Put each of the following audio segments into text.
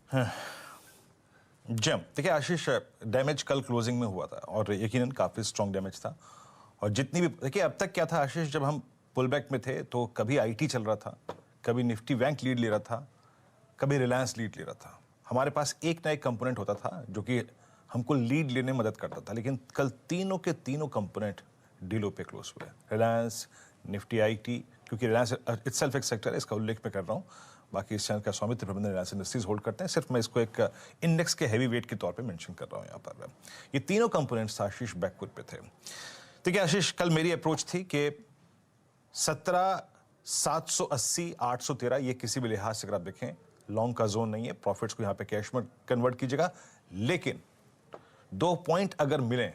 जम देखिए आशीष, डैमेज कल क्लोजिंग में हुआ था और यकीनन काफ़ी स्ट्रॉन्ग डैमेज था। और जितनी भी देखिए अब तक क्या था आशीष, जब हम पुल बैक में थे तो कभी आईटी चल रहा था, कभी निफ्टी बैंक लीड ले रहा था, कभी रिलायंस लीड ले रहा था। हमारे पास एक ना एक कंपोनेंट होता था जो कि हमको लीड लेने में मदद करता था। लेकिन कल तीनों के तीनों कंपोनेंट डीलों पे क्लोज हुए। रिलायंस, निफ्टी, आईटी, क्योंकि रिलायंस इटसेल्फ एक सेक्टर है, इसका उल्लेख मैं कर रहा हूँ। बाकी इस चैनल का स्वामित्व प्रबंधन रिलायंस इंडस्ट्रीज होल्ड करते हैं। सिर्फ मैं इसको एक इंडेक्स के हैवी वेट के तौर पे मेंशन कर रहा हूँ यहाँ पर। ये तीनों कंपोनेंट्स आशीष बैकफुट पे थे। देखिए आशीष, कल मेरी अप्रोच थी कि 17,780, 813 ये किसी भी लिहाज से अगर आप देखें लॉन्ग का जोन नहीं है। प्रॉफिट्स को यहाँ पे कैश में कन्वर्ट कीजिएगा, लेकिन 2 पॉइंट अगर मिले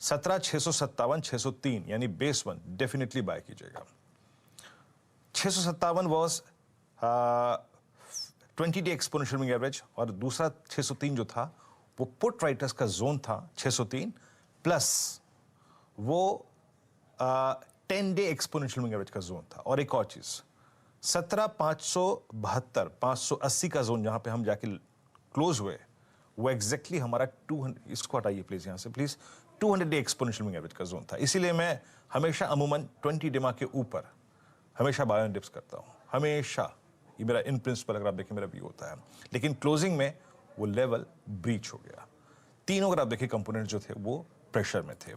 17,657, 603 यानी बेस वन डेफिनेटली बाय कीजिएगा। 657 was 20 day exponential moving average और दूसरा 603 जो था वो पुट राइटर्स का जोन था 603 प्लस वो 10 डे एक्सपोनेंशियल मूविंग एवरेज का जोन था। और एक और चीज 17,572, 580 का जोन जहां पे हम जाके क्लोज हुए वो एग्जैक्टली हमारा 200, इसको हटाइए प्लीज यहां से please, 200 day exponential moving average का जोन था। इसीलिए मैं हमेशा अमूमन 20 डेमा के ऊपर हमेशा बाय एंड डिप्स करता हूं, हमेशा। ये मेरा इन प्रिंसिपल अगर आप देखें मेरा व्यू होता है। लेकिन क्लोजिंग में वो लेवल ब्रीच हो गया। तीनों अगर आप देखें कंपोनेंट जो थे वो प्रेशर में थे।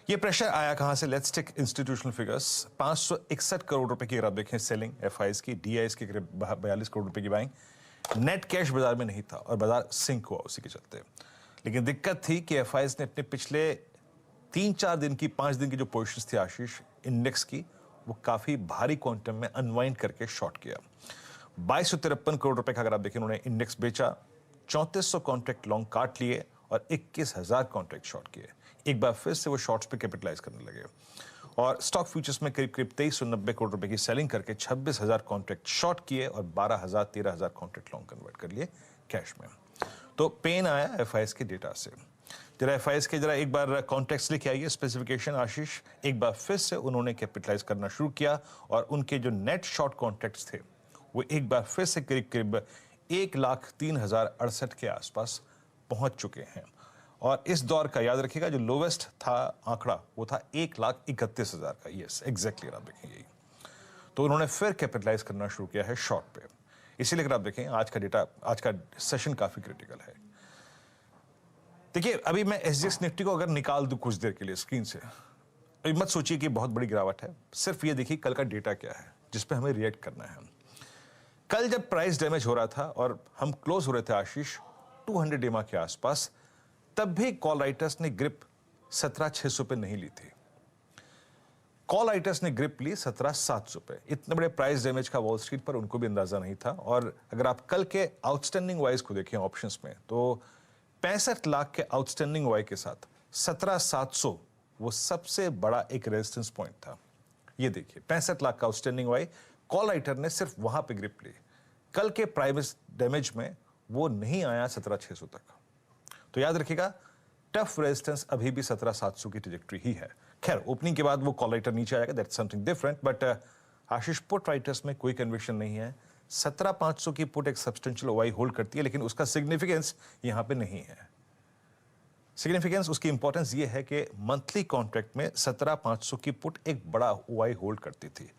ये प्रेशर आया कहां से? Let's take institutional figures. 561 crore रुपए की अगर आप देखें सेलिंग एफआईज की, डीआईज की करीब 42 करोड़ रुपए की बाइंग। नेट कैश बाजार में नहीं था और बाजार सिंक हुआ उसी के चलते। लेकिन दिक्कत थी कि एफआईज ने अपने पिछले 3-4 दिन की, 5 दिन की जो पोजीशंस थी आशीष इंडेक्स की, वो काफी भारी क्वांटम में अनवाइंड करके शॉर्ट किया। 2253 करोड़ रुपए का अगर आप देखें उन्होंने इंडेक्स बेचा, 3400 कॉन्ट्रैक्ट लॉन्ग काट लिए और 21,000 कॉन्ट्रैक्ट शॉर्ट किए। एक बार फिर से वो शॉर्ट्स पे कैपिटलाइज करने लगे और स्टॉक फ्यूचर्स में करीब 2390 करोड़ रुपए की सेलिंग करके 26,000 कॉन्ट्रैक्ट शॉर्ट किए और 12,000, 13,000 कॉन्ट्रैक्ट लॉन्ग कन्वर्ट कर लिए कैश में। तो पेन आया एफआईएस के डेटा से। जरा एफआईएस के जरा एक बार कॉन्टेक्स्ट लेके आइए, स्पेसिफिकेशन आशीष। एक बार फिर से उन्होंने कैपिटलाइज करना शुरू किया और उनके जो नेट शॉर्ट कॉन्ट्रैक्ट्स थे वो एक बार फिर से करीब करीब 1,03,068 के आसपास पहुंच चुके हैं। और इस दौर का याद रखिएगा जो लोवेस्ट था आंकड़ा वो था 1,31,000 का। यस एग्जैक्टली आप देखें यही। तो उन्होंने फिर कैपिटलाइज करना शुरू किया है शॉर्ट पे। इसीलिए अगर आप देखें आज का डेटा, आज का सेशन काफी क्रिटिकल है। देखिए अभी मैं एसजीएक्स निफ्टी को अगर निकाल दूं कुछ देर के लिए स्क्रीन से, अभी मत सोचिए कि बहुत बड़ी गिरावट है। सिर्फ ये देखिए कल का डेटा क्या है जिस पे हमें रिएक्ट करना है। कल जब प्राइस डैमेज हो रहा था और हम क्लोज हो रहे थे आशीष 200 डेमा के आसपास, तब भी कॉल राइटर्स ने ग्रिप 17,600 पे नहीं ली थी। कॉल राइटर्स ने ग्रिप ली 17,700 पे। इतने बड़े प्राइस डैमेज का वॉल स्ट्रीट पर उनको भी अंदाजा नहीं था। और अगर आप कल के आउटस्टैंडिंग वाइज को देखें ऑप्शंस में, तो 65 लाख के आउटस्टैंडिंग वाई के साथ 17,700 वो सबसे बड़ा एक रेजिस्टेंस पॉइंट था। ये देखिए 65 लाख का आउटस्टैंडिंग वाई, कॉल राइटर ने सिर्फ वहां पे ग्रिप ली। कल के प्राइस डैमेज में वो नहीं आया 17,600 तक। तो याद रखिएगा टफ रेजिस्टेंस अभी भी 17,700 की ट्रैजेक्टरी ही है। खैर ओपनिंग के बाद वो कॉल राइटर नीचे आएगा, that's something different. But Ashish put writers में कोई कन्विक्शन नहीं है। 17,500 की पुट एक सब्सटेंशियल ओवाई होल्ड करती है, लेकिन उसका सिग्निफिकेंस यहां पे नहीं है। सिग्निफिकेंस, उसकी इंपॉर्टेंस ये है कि मंथली कॉन्ट्रैक्ट में 17,500 की पुट एक बड़ा ओवाई होल्ड करती थी।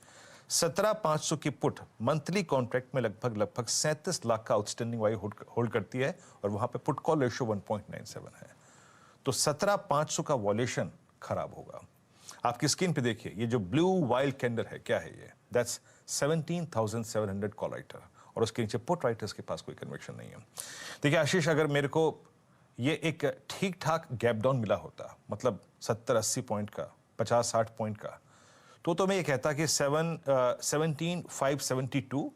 17,500 की पुट मंथली कॉन्ट्रैक्ट में लगभग 37 लाख का आउटस्टैंडिंग वाई होल्ड करती है और वहां पे पुट कॉल रेशियो 1.97 है। तो 17,500 का वॉल्यूशन खराब होगा। आपकी स्क्रीन पे देखिए ये जो ब्लू वाइल्ड कैंडल है, क्या है ये? दैट्स 17,700 कॉल राइटर और उसके नीचे पुट राइटर्स के पास कोई कन्विक्शन नहीं है। देखिए आशीष, अगर मेरे को ये एक ठीक ठाक गैप डाउन मिला होता, मतलब 70-80 पॉइंट का, 50-60 पॉइंट का, तो मैं ये कहता कि 17,572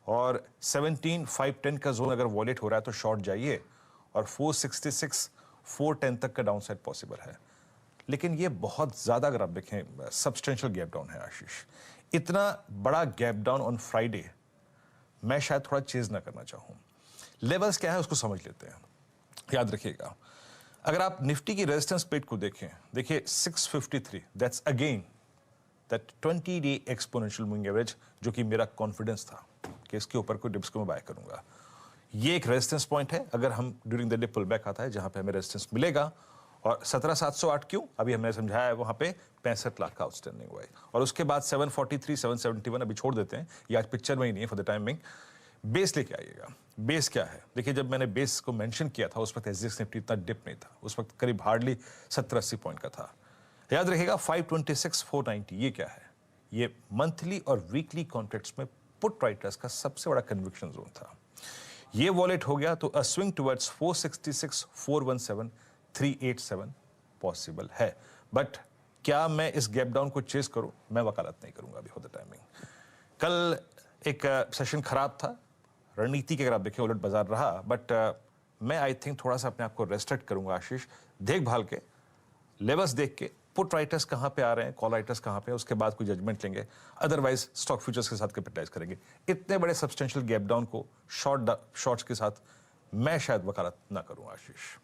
और 17,510 का जोन अगर वॉलेट हो रहा है तो शॉर्ट जाइए और 466, 410 तक का डाउन साइड पॉसिबल है। लेकिन ये बहुत ज्यादा अगर आप देखें सब्सटेंशियल गैप डाउन है आशीष। इतना बड़ा गैप डाउन ऑन फ्राइडे मैं शायद थोड़ा चेज ना करना चाहूं। लेवल्स क्या है उसको समझ लेते हैं। याद रखिएगा अगर आप निफ्टी की रेजिस्टेंस पेट को देखें, देखिए 653, that's again that 20 day exponential moving average, जो कि मेरा कॉन्फिडेंस था कि इसके ऊपर कोई डिप्स को मैं बाय करूंगा। ये एक रेजिस्टेंस पॉइंट है, अगर हम during the day pull back आता है जहां पे हमें रेजिस्टेंस मिलेगा। और 17,708 क्यों, अभी हमने समझाया है, वहां पे 65 लाख का आउटस्टैंडिंग हुआ है। और उसके बाद 743, 771 अभी छोड़ देते हैं, ये आज पिक्चर में ही नहीं है फॉर द टाइमिंग। बेस लेके आइएगा। बेस क्या है, देखिए जब मैंने बेस को मेंशन किया था उस वक्त एसजीएक्स निफ्टी इतना डिप नहीं था, उस वक्त करीब हार्डली 70-80 पॉइंट का था। याद रखिएगा 526,490 ये क्या है, ये मंथली और वीकली कॉन्ट्रैक्ट्स में पुट राइटर्स का सबसे बड़ा कन्विक्शन जोन था। ये वॉलेट हो गया तो अ स्विंग टुवर्ड्स 466, 417, 387 पॉसिबल है। बट क्या मैं इस गैप डाउन को चेस करूं, मैं वकालत नहीं करूंगा अभी फॉर द टाइमिंग। कल एक सेशन खराब था, रणनीति के अगर आप देखें उलट बाजार रहा, बट मैं आई थिंक थोड़ा सा अपने आप को रेस्ट्रिक्ट करूंगा आशीष, देखभाल के, लेवल्स देख के, पुट राइटर्स कहां पे आ रहे हैं, कॉल राइटर्स कहां पे, उसके बाद कोई जजमेंट लेंगे। अदरवाइज स्टॉक फ्यूचर्स के साथ कैपिटलाइज करेंगे। इतने बड़े सब्सटेंशियल गैप डाउन को शॉर्ट्स के साथ मैं शायद वकालत ना करूं आशीष।